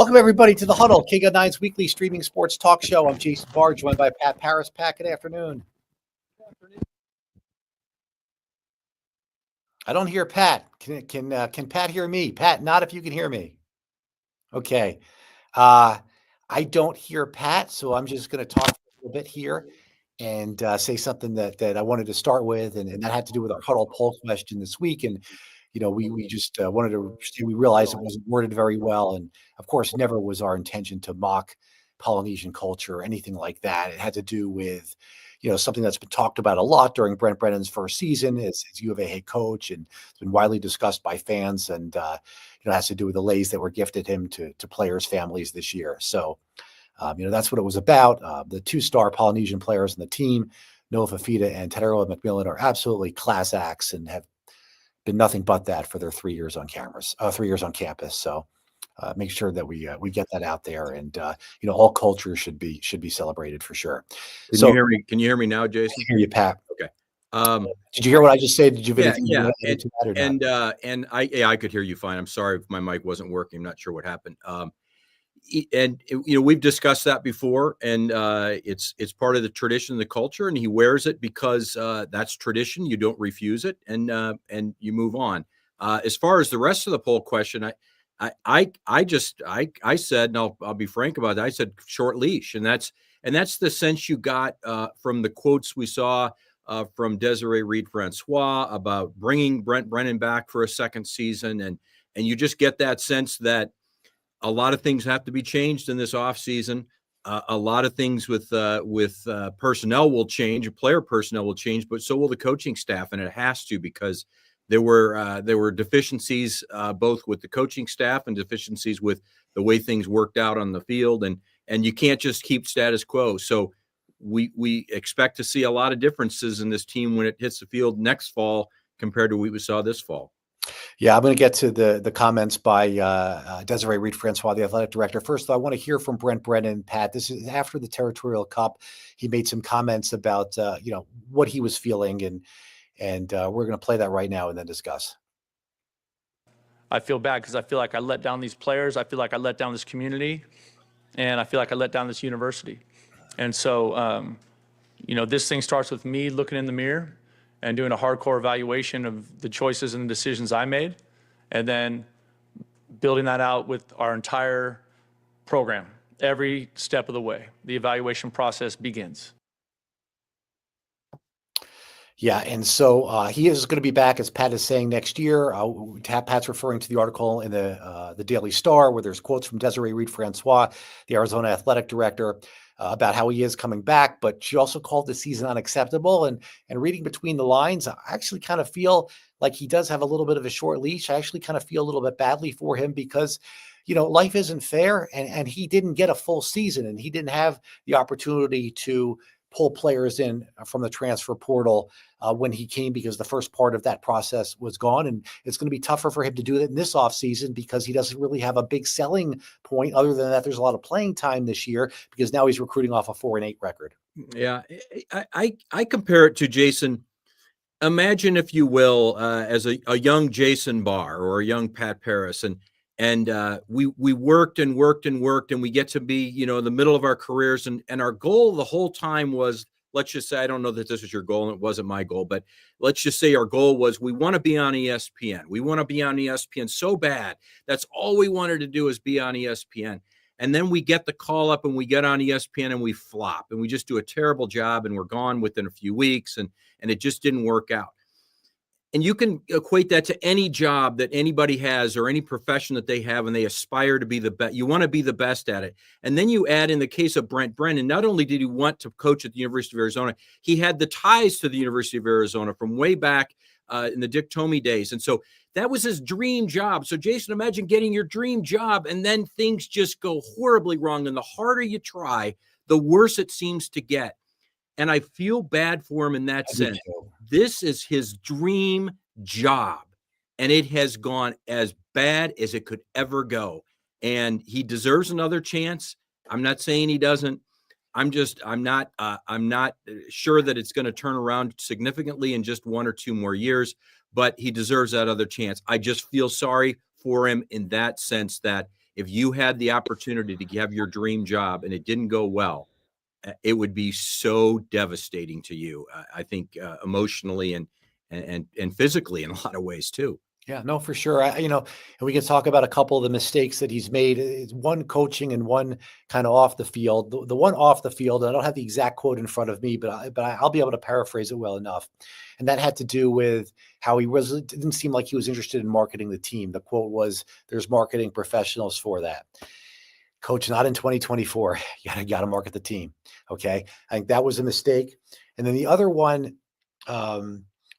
Welcome, everybody, to the Huddle, King of Nine's weekly streaming sports talk show. I'm Jason Barr, joined by Pat Paris. Pat, good afternoon. I don't hear Pat. Can Pat hear me? Pat, not if you can hear me. Okay. I don't hear Pat, so I'm just going to talk a little bit here and say something that I wanted to start with, and that had to do with our Huddle poll question this week. And we just wanted to. We realized it wasn't worded very well, and of course, never was our intention to mock Polynesian culture or anything like that. It had to do with, something that's been talked about a lot during Brent Brennan's first season as U of A head coach, and it's been widely discussed by fans, and it has to do with the lays that were gifted him to players' families this year. So, that's what it was about. The two-star Polynesian players on the team, Noah Fafita and Tadero McMillan, are absolutely class acts and have been nothing but that for their 3 years on campus. So make sure that we get that out there, and all culture should be celebrated for sure. Can you hear me? Can you hear me now, Jason? I hear you, Pat. Okay. Did you hear what I just said? Did you have anything yeah. to add to that or not? I could hear you fine. I'm sorry if my mic wasn't working. I'm not sure what happened. We've discussed that before, and it's part of the tradition, the culture, and he wears it because that's tradition. You don't refuse it, and you move on. As far as the rest of the poll question, I said, and I'll be frank about that. I said short leash, and that's the sense you got from the quotes we saw from Desiree Reed-Francois about bringing Brent Brennan back for a second season, and you just get that sense that a lot of things have to be changed in this offseason. A lot of things with personnel will change, player personnel will change, but so will the coaching staff, and it has to, because there were deficiencies both with the coaching staff and deficiencies with the way things worked out on the field, and you can't just keep status quo. So we expect to see a lot of differences in this team when it hits the field next fall compared to what we saw this fall. Yeah, I'm going to get to the comments by Desiree Reed-Francois, the athletic director. First, though, I want to hear from Brent Brennan. Pat, this is after the Territorial Cup. He made some comments about what he was feeling, and we're going to play that right now and then discuss. I feel bad because I feel like I let down these players. I feel like I let down this community, and I feel like I let down this university. And so, this thing starts with me looking in the mirror and doing a hardcore evaluation of the choices and the decisions I made, and then building that out with our entire program. Every step of the way, the evaluation process begins. Yeah, and so he is going to be back, as Pat is saying, next year. Pat's referring to the article in the Daily Star, where there's quotes from Desiree Reed-Francois, the Arizona athletic director, about how he is coming back, but she also called the season unacceptable. And reading between the lines, I actually kind of feel like he does have a little bit of a short leash. I actually kind of feel a little bit badly for him because, life isn't fair, and he didn't get a full season, and he didn't have the opportunity to pull players in from the transfer portal when he came, because the first part of that process was gone. And it's going to be tougher for him to do that in this offseason because he doesn't really have a big selling point. Other than that, there's a lot of playing time this year because now he's recruiting off a 4-8 record. Yeah, I compare it to Jason. Imagine, if you will, as a young Jason Barr or a young Pat Paris, and we worked and worked and worked, and we get to be, in the middle of our careers, and our goal the whole time was, let's just say, I don't know that this was your goal and it wasn't my goal, but let's just say our goal was, we want to be on ESPN. We want to be on ESPN so bad. That's all we wanted to do, is be on ESPN. And then we get the call up and we get on ESPN and we flop, and we just do a terrible job, and we're gone within a few weeks, and it just didn't work out. And you can equate that to any job that anybody has or any profession that they have, and they aspire to be the best. You want to be the best at it. And then you add in the case of Brent Brennan, not only did he want to coach at the University of Arizona, he had the ties to the University of Arizona from way back in the Dick Tomey days. And so that was his dream job. So Jason, imagine getting your dream job and then things just go horribly wrong. And the harder you try, the worse it seems to get. And I feel bad for him in that sense. This is his dream job, and it has gone as bad as it could ever go. And he deserves another chance. I'm not saying he doesn't. I'm not sure that it's going to turn around significantly in just 1 or 2 more years, but he deserves that other chance. I just feel sorry for him in that sense, that if you had the opportunity to have your dream job and it didn't go well, it would be so devastating to you. I think emotionally and physically in a lot of ways too. Yeah, no, for sure. And we can talk about a couple of the mistakes that he's made. It's one coaching and one kind of off the field. The one off the field, I don't have the exact quote in front of me, but I'll be able to paraphrase it well enough. And that had to do with how it didn't seem like he was interested in marketing the team. The quote was, "There's marketing professionals for that." Coach, not in 2024. You got to market the team. Okay, I think that was a mistake. And then the other one.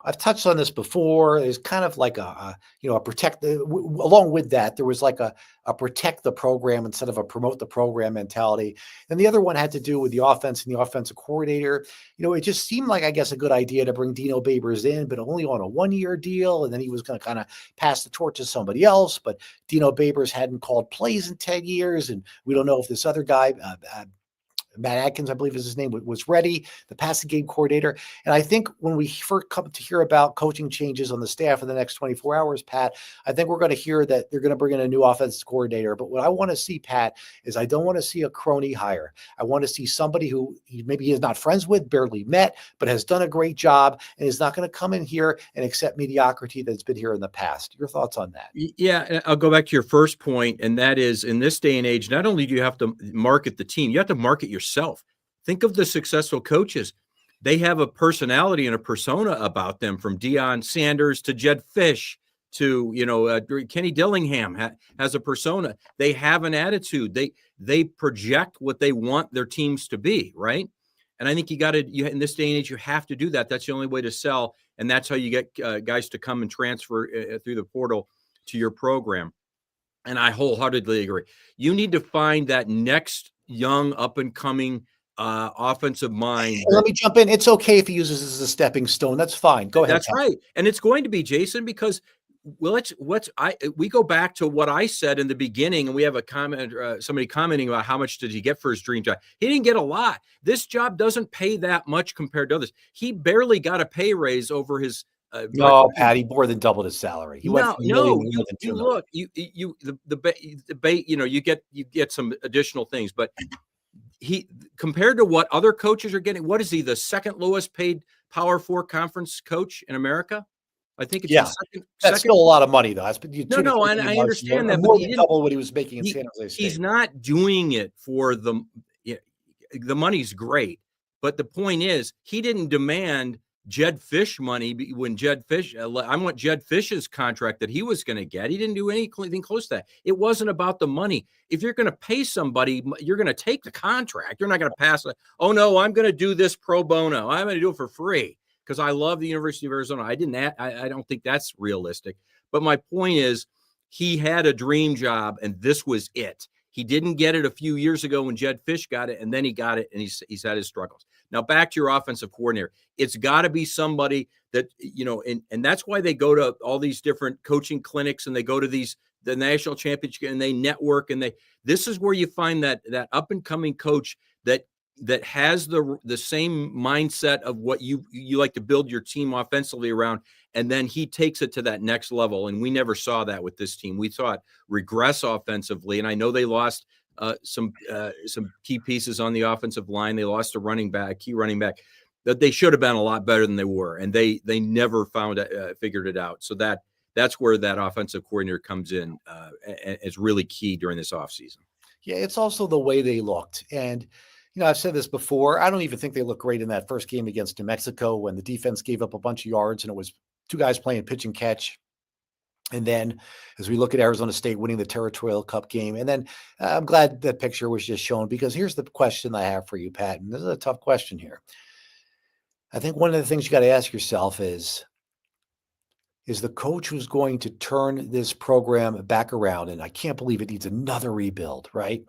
I've touched on this before. There's kind of like a protect. Along with that, there was like a protect the program instead of a promote the program mentality. And the other one had to do with the offense and the offensive coordinator. It just seemed like, I guess, a good idea to bring Dino Babers in, but only on a 1-year deal. And then he was going to kind of pass the torch to somebody else. But Dino Babers hadn't called plays in 10 years. And we don't know if this other guy, Matt Atkins, I believe is his name, was ready, the passing game coordinator. And I think when we first come to hear about coaching changes on the staff in the next 24 hours, Pat, I think we're going to hear that they're going to bring in a new offensive coordinator. But what I want to see, Pat, is I don't want to see a crony hire. I want to see somebody who maybe he is not friends with, barely met, but has done a great job and is not going to come in here and accept mediocrity that's been here in the past. Your thoughts on that? Yeah, I'll go back to your first point, and that is, in this day and age, not only do you have to market the team, you have to market yourself. Think of the successful coaches. They have a personality and a persona about them, from Deion Sanders to Jed Fish to, Kenny Dillingham has a persona. They have an attitude. They project what they want their teams to be, right? And I think you in this day and age, you have to do that. That's the only way to sell. And that's how you get guys to come and transfer through the portal to your program. And I wholeheartedly agree. You need to find that next young up and coming offensive mind. Let me jump in. It's okay if he uses this as a stepping stone. That's fine. Go ahead. That's right. And it's going to be, Jason, because we go back to what I said in the beginning, and we have a comment, somebody commenting about how much did he get for his dream job. He didn't get a lot. This job doesn't pay that much compared to others. He barely got a pay raise over his. No, Pat, he more than doubled his salary. He went from you look, you get some additional things, but he, compared to what other coaches are getting, what is he, the second lowest paid Power 4 conference coach in America? I think it's that's still a lot of money, though. No, and I understand that, more than double what he was making in San Jose State. He's not doing it for the money's great, but the point is, he didn't demand Jed Fish money when Jed Fish, I want Jed Fish's contract that he was going to get. He didn't do anything close to that. It wasn't about the money. If you're going to pay somebody, you're going to take the contract. You're not going to pass it. Oh no, I'm going to do this pro bono. I'm going to do it for free because I love the University of Arizona. I don't think that's realistic. But my point is, he had a dream job and this was it. He didn't get it a few years ago when Jed Fish got it, and then he got it, and he's had his struggles. Now, back to your offensive coordinator. It's got to be somebody that, and that's why they go to all these different coaching clinics, and they go to the national championship, and they network, and this is where you find that up-and-coming coach that has the same mindset of what you like to build your team offensively around, and then he takes it to that next level. And we never saw that with this team. We saw it regress offensively, and I know they lost some key pieces on the offensive line. They lost a key running back, that they should have been a lot better than they were, and they never figured it out. So that's where that offensive coordinator comes in. It's really key during this offseason. Yeah, it's also the way they looked. And I've said this before. I don't even think they looked great in that first game against New Mexico when the defense gave up a bunch of yards and it was two guys playing pitch and catch. And then as we look at Arizona State winning the Territorial Cup game, and then I'm glad that picture was just shown, because here's the question I have for you, Pat, and this is a tough question here. I think one of the things you got to ask yourself is the coach who's going to turn this program back around, and I can't believe it needs another rebuild, right?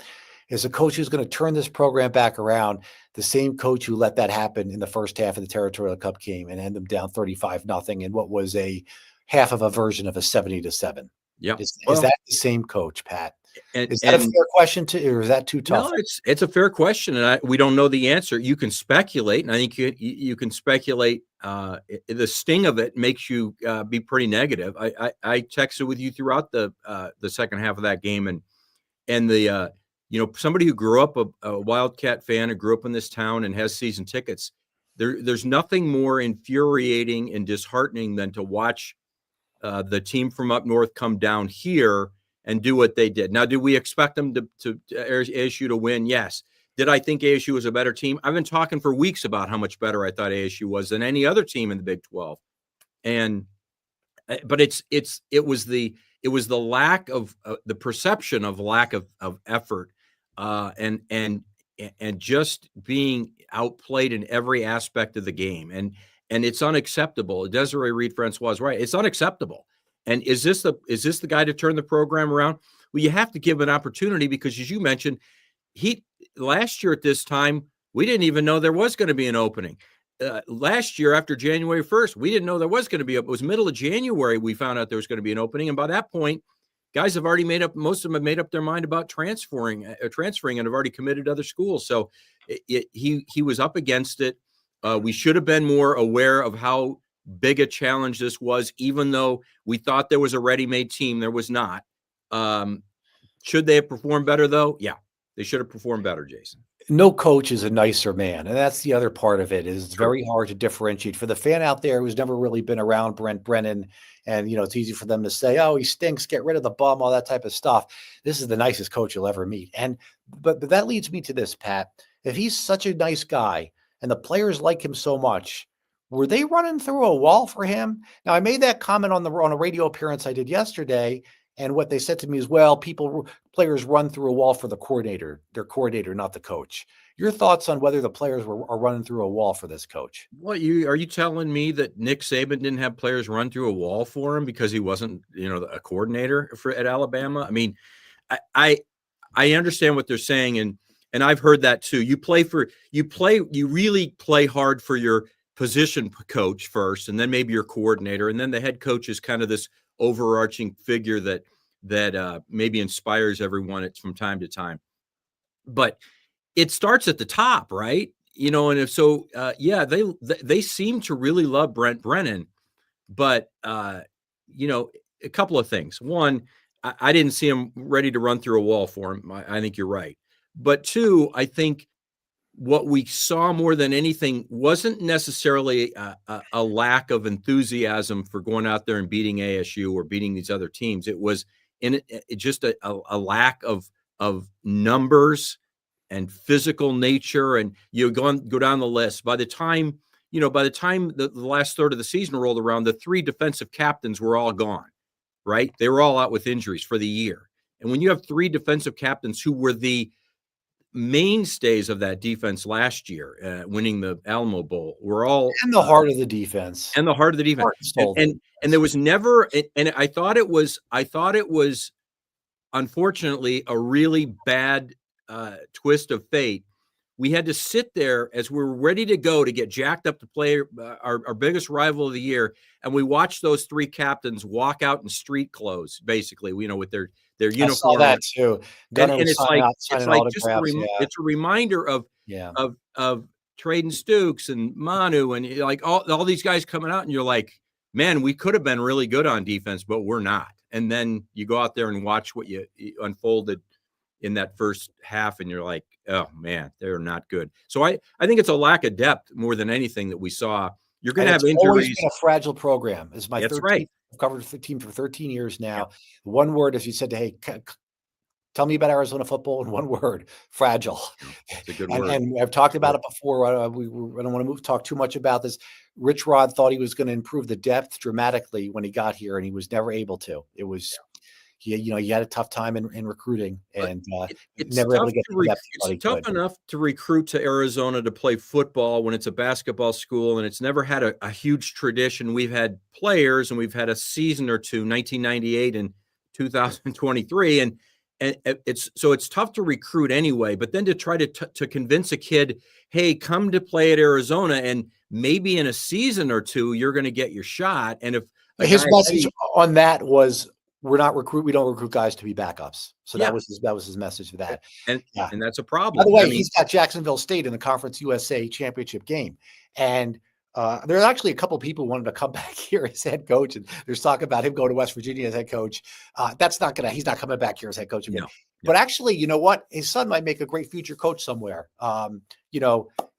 Is a coach who's going to turn this program back around the same coach who let that happen in the first half of the Territorial Cup game and end them down 35-0 in what was a half of a version of a 70-7? Yeah. Is that the same coach, Pat? Is that and a fair question or is that too tough? No, it's a fair question, and we don't know the answer. You can speculate, and I think you can speculate. The sting of it makes you be pretty negative. I texted with you throughout the second half of that game, and and the somebody who grew up a Wildcat fan and grew up in this town and has season tickets, there's nothing more infuriating and disheartening than to watch the team from up north come down here and do what they did. Now, did we expect them to ASU to win? Yes. Did I think ASU was a better team? I've been talking for weeks about how much better I thought ASU was than any other team in the Big 12. But it was the lack of the perception of lack of effort and just being outplayed in every aspect of the game. And it's unacceptable. Desiree Reed-Francois is right. It's unacceptable. And is this the guy to turn the program around? Well, you have to give an opportunity because, as you mentioned, last year at this time, we didn't even know there was going to be an opening. Last year, after January 1st, we didn't know there was going to be. It was middle of January we found out there was going to be an opening, and by that point, guys have already made up. Most of them have made up their mind about transferring, and have already committed to other schools. So he was up against it. We should have been more aware of how big a challenge this was, even though we thought there was a ready-made team. There was not. Should they have performed better, though? Yeah, they should have performed better, Jason. No coach is a nicer man. And that's the other part of it is it's very hard to differentiate for the fan out there who's never really been around Brent Brennan. And, it's easy for them to say, oh, he stinks, get rid of the bum, all that type of stuff. This is the nicest coach you'll ever meet. But that leads me to this, Pat. If he's such a nice guy and the players like him so much, were they running through a wall for him? Now, I made that comment on a radio appearance I did yesterday. And what they said to me is, well, players run through a wall for their coordinator, not the coach. Your thoughts on whether the players are running through a wall for this coach? Well, are you telling me that Nick Saban didn't have players run through a wall for him because he wasn't, a coordinator at Alabama? I mean, I understand what they're saying, and I've heard that too. You really play hard for your position coach first, and then maybe your coordinator, and then the head coach is kind of this overarching figure that maybe inspires everyone from time to time. But it starts at the top, right? And if so, they seem to really love Brent Brennan. But a couple of things. One, I didn't see him ready to run through a wall for him. I think you're right. But two, I think what we saw more than anything wasn't necessarily a lack of enthusiasm for going out there and beating ASU or beating these other teams. It was just a lack of numbers and physical nature. And you go down the list. By the time the last third of the season rolled around, the three defensive captains were all gone, right? They were all out with injuries for the year. And when you have three defensive captains who were the mainstays of that defense last year, winning the Alamo Bowl, were all and the heart of the defense, and there was never, and I thought it was unfortunately a really bad twist of fate. We had to sit there as we were ready to go to get jacked up to play our biggest rival of the year, and we watched those three captains walk out in street clothes, basically, with their uniform. I saw that too. And it's it's a reminder of Traden Stukes and Manu and like all these guys coming out, and you're like, man, we could have been really good on defense, but we're not. And then you go out there and watch what you unfolded in that first half, and you're like, oh man, they're not good. So I think it's a lack of depth more than anything that we saw. You're going to have injuries. Always been a fragile program. It's my 13th. Right. I've covered the team for 13 years now. Yeah. One word, if you said, hey, tell me about Arizona football in one word: fragile. It's a good word. And I've talked about it before. I don't want to talk too much about this. Rich Rod thought he was going to improve the depth dramatically when he got here, and he was never able to. It was. He had a tough time in recruiting, and it's never able to get the depth. It's tough enough to recruit to Arizona to play football when it's a basketball school, and it's never had a huge tradition. We've had players, and we've had a season or two, 1998 and 2023, and it's tough to recruit anyway. But then to try to convince a kid, hey, come to play at Arizona, and maybe in a season or two you're going to get your shot. And if his message on that was, we don't recruit guys to be backups. So that was his message for that. And that's a problem. By the way, he's got Jacksonville State in the Conference USA championship game. And There's actually a couple people wanted to come back here as head coach, and there's talk about him going to West Virginia as head coach. He's not coming back here as head coach again. No. But actually, you know what? His son might make a great future coach somewhere.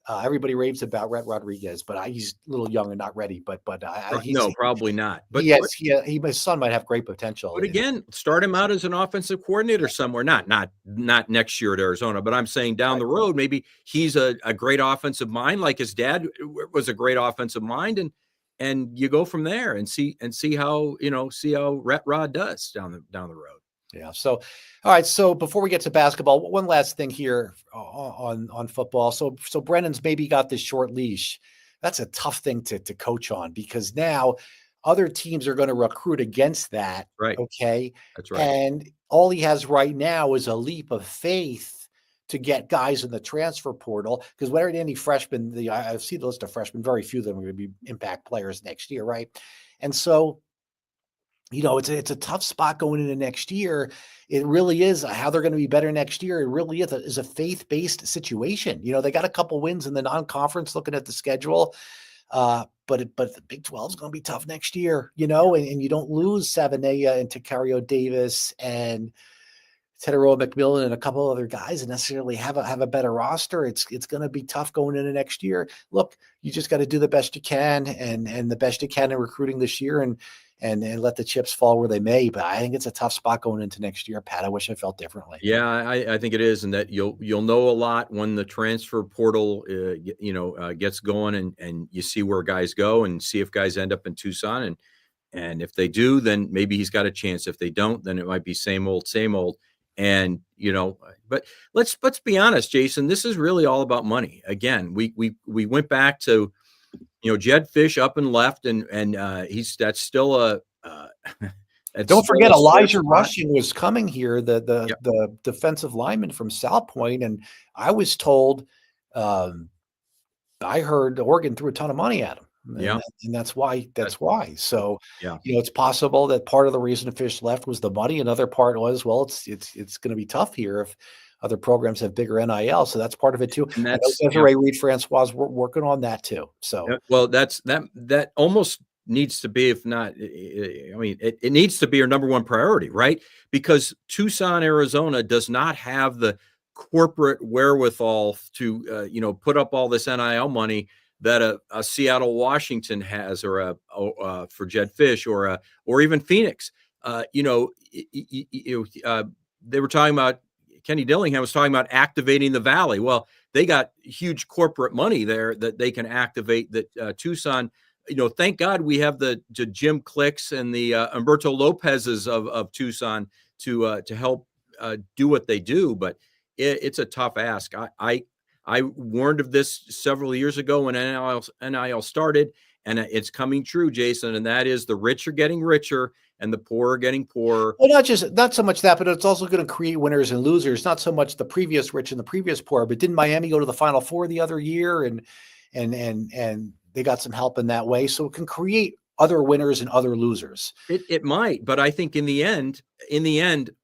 Everybody raves about Rhett Rodriguez, but he's a little young and not ready. But probably not. But his son might have great potential. But again, start him out as an offensive coordinator somewhere. Not next year at Arizona, but I'm saying down the road, maybe he's a great offensive mind, like his dad was a great offensive mind, and you go from there and see how Rhett Rod does down the road. Yeah. So, all right. So before we get to basketball, one last thing here on football. So Brennan's maybe got this short leash. That's a tough thing to coach on, because now other teams are going to recruit against that. Right. Okay. That's right. And all he has right now is a leap of faith to get guys in the transfer portal. Because whether any freshmen, I see the list of freshmen, very few of them are going to be impact players next year. Right. And so, it's a tough spot going into next year. It really is how they're going to be better next year. It really is a faith-based situation. They got a couple wins in the non-conference looking at the schedule. But the Big 12 is going to be tough next year, and you don't lose Savanea and Takario Davis and Teteroa McMillan and a couple other guys and necessarily have a better roster. It's going to be tough going into next year. Look, you just got to do the best you can and the best you can in recruiting this year and let the chips fall where they may. But I think it's a tough spot going into next year, Pat. I wish I felt differently. Yeah, I think it is, and that you'll know a lot when the transfer portal gets going and you see where guys go and see if guys end up in Tucson, and if they do, then maybe he's got a chance. If they don't, then it might be same old. And but let's be honest, Jason. This is really all about money. Again, we went back to Jed Fish up and left, and that's still a. Don't forget Elijah Rushing was coming here, the defensive lineman from South Point, and I was told, I heard Oregon threw a ton of money at him. And that's why. So, it's possible that part of the reason Fish left was the money. Another part was, well, it's going to be tough here if other programs have bigger NIL. So that's part of it too. And that's Desiree Reed Francois working on that too. So, well, that almost needs to be, if not, it needs to be our number one priority, right? Because Tucson, Arizona does not have the corporate wherewithal to, put up all this NIL money that a Seattle, Washington has, or for Jed Fish, or even Phoenix. They were talking about, Kenny Dillingham was talking about activating the Valley. Well, they got huge corporate money there that they can activate. That Tucson, thank God we have the Jim Clicks and the Humberto Lopez's of Tucson to help do what they do. But it's a tough ask. I warned of this several years ago when NIL started, and it's coming true, Jason. And that is the rich are getting richer and the poor are getting poorer. Well, not so much that, but it's also going to create winners and losers. Not so much the previous rich and the previous poor, but didn't Miami go to the Final Four the other year, and they got some help in that way? So it can create other winners and other losers. It might, but I think in the end,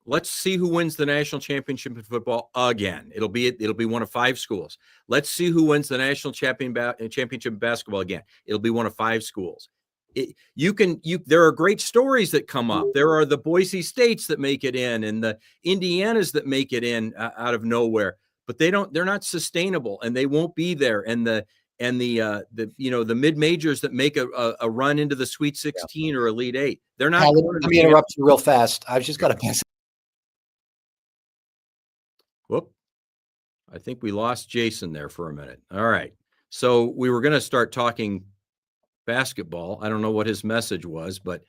let's see who wins the national championship in football again. It'll be one of 5 schools. Let's see who wins the national championship in basketball again. It'll be one of 5 schools. There are great stories that come up. There are the Boise States that make it in, and the Indianas that make it in out of nowhere, but they're not sustainable, and they won't be there. And the mid majors that make a run into the Sweet 16 or Elite 8, they're not. Let me interrupt you real fast. I've just got to pass. Whoop! I think we lost Jason there for a minute. All right, so we were going to start talking basketball. I don't know what his message was, but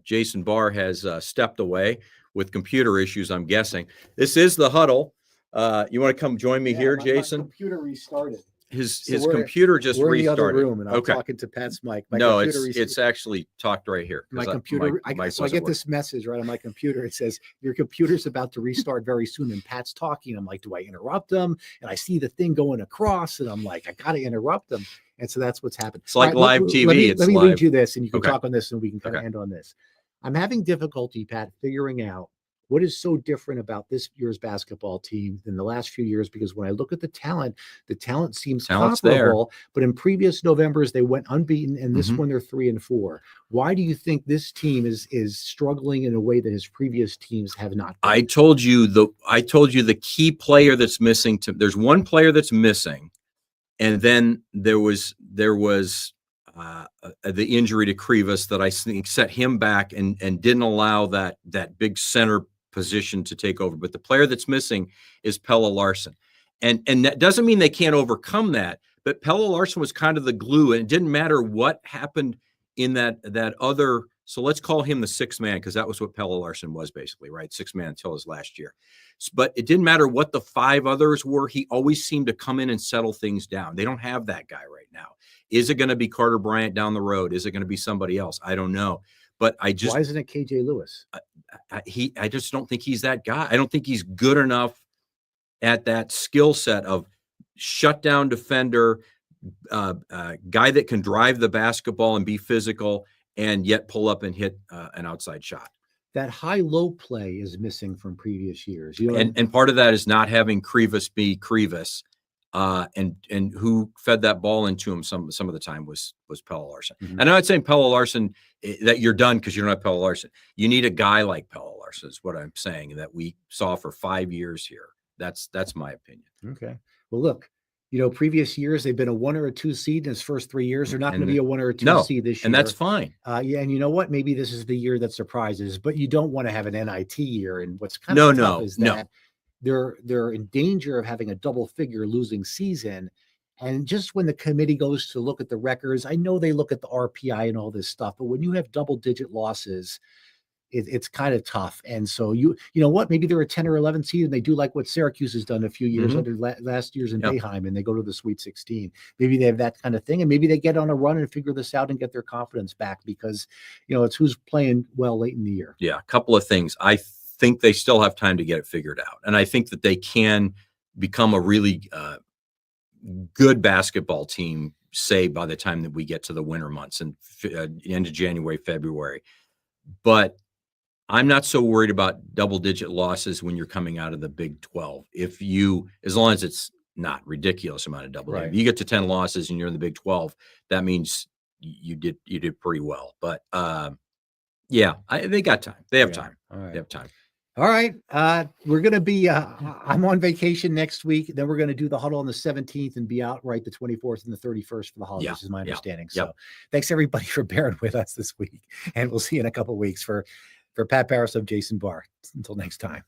Jason Barr has stepped away with computer issues, I'm guessing. This is the Huddle. You want to come join me here, Jason? My computer restarted. His computer just restarted. We're in the other room, and I'm talking to Pat's mic. It's actually talked right here. My computer. I get this message right on my computer. It says your computer's about to restart very soon, and Pat's talking. I'm like, do I interrupt him? And I see the thing going across, and I'm like, I got to interrupt him. And so that's what's happened. It's like live TV. Let me read you this, and you can talk on this, and we can kind of end on this. I'm having difficulty, Pat, figuring out What is so different about this year's basketball team than the last few years? Because when I look at the talent seems Talent's there. comparable, but in previous Novembers, they went unbeaten, and this Mhm. one they're 3-4. Why do you think this team is struggling in a way that his previous teams have not been? I told you the key player that's missing. There's one player that's missing, and then there was the injury to Krivas that I think set him back and didn't allow that big center position to take over. But the player that's missing is Pelle Larsson, and that doesn't mean they can't overcome that. But Pelle Larsson was kind of the glue, and it didn't matter what happened in that other. So let's call him the sixth man, because that was what Pelle Larsson was basically, right? Sixth man until his last year. But it didn't matter what the five others were. He always seemed to come in and settle things down. They don't have that guy right now. Is it going to be Carter Bryant down the road? Is it going to be somebody else? I don't know. But Why isn't it KJ Lewis? I just don't think he's that guy. I don't think he's good enough at that skill set of shutdown defender, guy that can drive the basketball and be physical and yet pull up and hit an outside shot. That high-low play is missing from previous years. And part of that is not having Krivas be Krivas. And who fed that ball into him some of the time was Pelle Larsson. Mhm. And I'm not saying Pelle Larsson that you're done because you don't have Pelle Larsson. You need a guy like Pelle Larsson is what I'm saying, that we saw for 5 years here. That's my opinion. Okay. Well, look, previous years they've been a 1 or a 2 seed in his first 3 years. They're not going to be a 1 or a 2 seed this year, and that's fine. Yeah, and you know what? Maybe this is the year that surprises. But you don't want to have an NIT year. And what's kind of tough is that they're in danger of having a double-figure losing season. And just when the committee goes to look at the records, I know they look at the RPI and all this stuff, but when you have double-digit losses, it's kind of tough. And so you know what? Maybe they're a 10 or 11 seed, and they do like what Syracuse has done a few years under last year's in Boeheim, and they go to the Sweet 16. Maybe they have that kind of thing, and maybe they get on a run and figure this out and get their confidence back, because it's who's playing well late in the year. Yeah, a couple of things. I think they still have time to get it figured out, and I think that they can become a really good basketball team, say by the time that we get to the winter months and end of January, February. But I'm not so worried about double-digit losses when you're coming out of the Big 12. As long as it's not ridiculous amount of double, right. You get to 10 losses and you're in the Big 12, that means you did pretty well. But they got time. They have time. All right. They have time. All right. We're going to be, I'm on vacation next week. Then we're going to do the huddle on the 17th and be out the 24th and the 31st for the holidays, is my understanding. So thanks everybody for bearing with us this week. And we'll see you in a couple of weeks. For Pat Paris, I'm Jason Barr. Until next time.